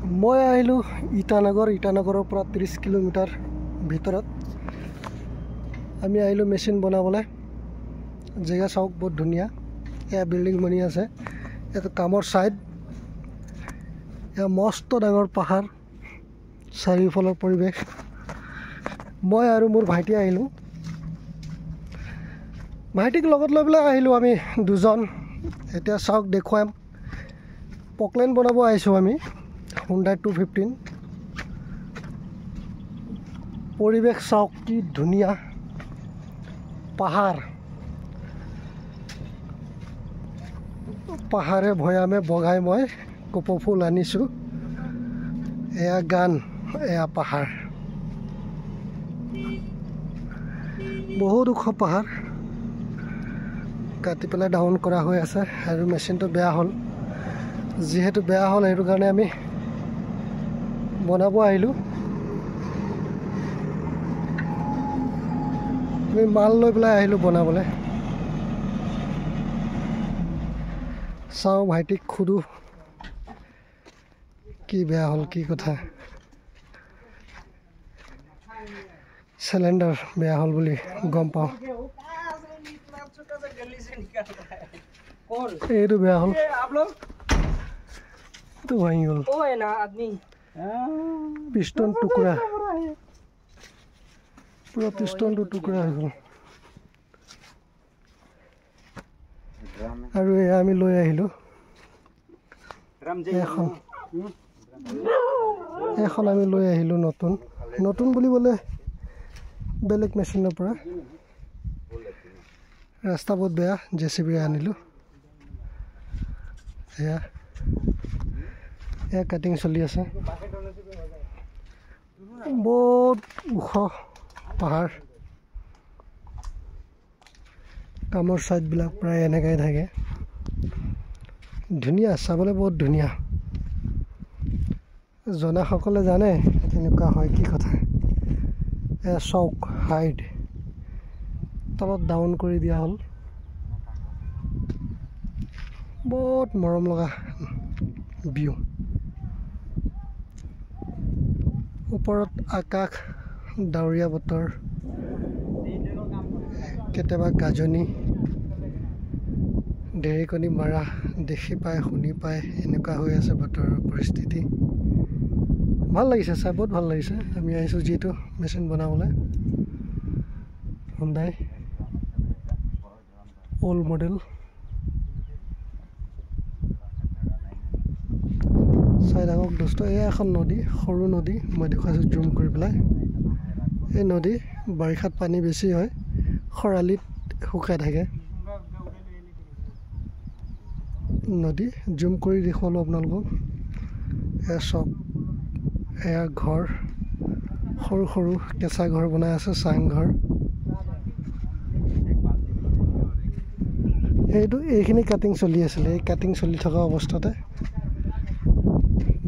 মই আহিলোঁ ইটানগৰৰ পৰা 30 কিলোমিটাৰ ভিতৰত আমি আহিলোঁ মেচিন বনাবলৈ। জেগা চাওক বহুত ধুনীয়া। এয়া বিল্ডিং বনি আছে, এইটো কামৰ ছাইড। এয়া মস্ত ডাঙৰ পাহাৰ, চাৰিওফালৰ পৰিৱেশ। মই আৰু মোৰ ভাইটি আহিলোঁ, ভাইটিক লগত লৈ পেলাই আহিলোঁ আমি দুজন। এতিয়া চাওক দেখুৱাম, পকলেন বনাব আহিছোঁ আমি, Hyundai 215। পৰিৱেশ চাওক কি ধুনীয়া, পাহাৰে ভৈয়ামে বগাই মই কপৌ ফুল আনিছোঁ। এয়া গান, এয়া পাহাৰ, বহুত ওখ পাহাৰ, কাটি পেলাই ডাউন কৰা হৈ আছে। আৰু মেচিনটো বেয়া হ'ল, যিহেতু বেয়া হ'ল সেইটো কাৰণে আমি বনাব আহিলোঁ। আমি মাল লৈ পেলাই আহিলোঁ বনাবলৈ। চাওঁ ভাইটিক সোধোঁ কি বেয়া হ'ল, কি কথা। চিলিণ্ডাৰ বেয়া হ'ল বুলি গম পাওঁ। এইটো বেয়া হ'ল, এইটো ভাঙি গ'ল, পিষ্টন টুকুৰা, পুৰা পিষ্টনটো টুকুৰা হৈ গ'ল। আৰু এয়া আমি লৈ আহিলোঁ এখন আমি লৈ আহিলোঁ নতুন বুলিবলৈ বেলেগ মেচিনৰ পৰা। ৰাস্তা বহুত বেয়া, JCB আনিলোঁ। এয়া কাটিং চলি আছে, বহুত ওখ পাহাৰ। কামৰ ছাইডবিলাক প্ৰায় এনেকৈ থাকে, ধুনীয়া, চাবলৈ বহুত ধুনীয়া। জনাসকলে জানে কেনেকুৱা হয়, কি কথা। এয়া চক হাইট, তলত ডাউন কৰি দিয়া হ'ল, বহুত মৰম লগা ভিউ। ওপৰত আকাশ, ডাৱৰীয়া বতৰ, কেতিয়াবা গাজনি, ঢেৰেকনি মাৰা দেখি পায়, শুনি পায়, এনেকুৱা হৈ আছে বতৰৰ পৰিস্থিতি। ভাল লাগিছে চাই, বহুত ভাল লাগিছে। আমি আহিছোঁ যিহেতু মেচিন বনাবলৈ, Hyundai অল্ড মডেল। চাই থাকক দোস্ত, এয়া এখন নদী, সৰু নদী, মই দেখুৱাইছোঁ জুম কৰি পেলাই। এই নদী বাৰিষাত পানী বেছি হয়, খৰালিত শুকাই থাকে। নদী জুম কৰি দেখুৱালোঁ আপোনালোকক। এয়া চক, এয়া ঘৰ, সৰু সৰু কেঁচা ঘৰ বনাই আছে, চাংঘৰ। এইখিনি কাটিং চলি আছিলে, এই কাটিং চলি থকা অৱস্থাতে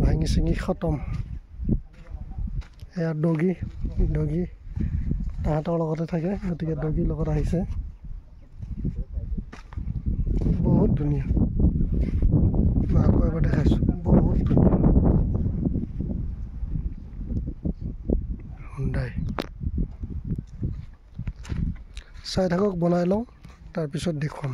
ভাঙি চিঙি খতম। এয়া ডগি তাহাঁতৰ লগতে থাকে, গতিকে ডগিৰ লগত আহিছে। বহুত ধুনীয়া, মই আকৌ এবাৰ দেখাইছোঁ, বহুত ধুনীয়া Hyundai। চাই থাকক, বনাই লওঁ, তাৰপিছত দেখুৱাম।